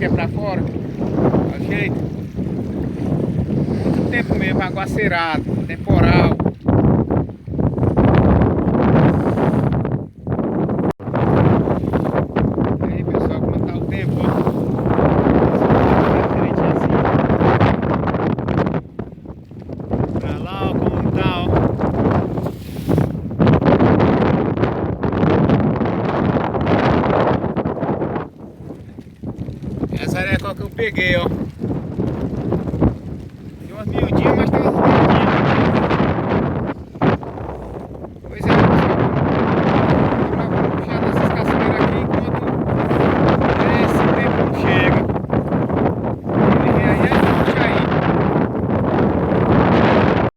que é pra fora. Olha o jeito. Muito tempo mesmo, aguaceirado, temporal. Aí pessoal, como tá o tempo, ó. Pra lá, ó, como tá, ó. Essa areia que eu peguei, ó.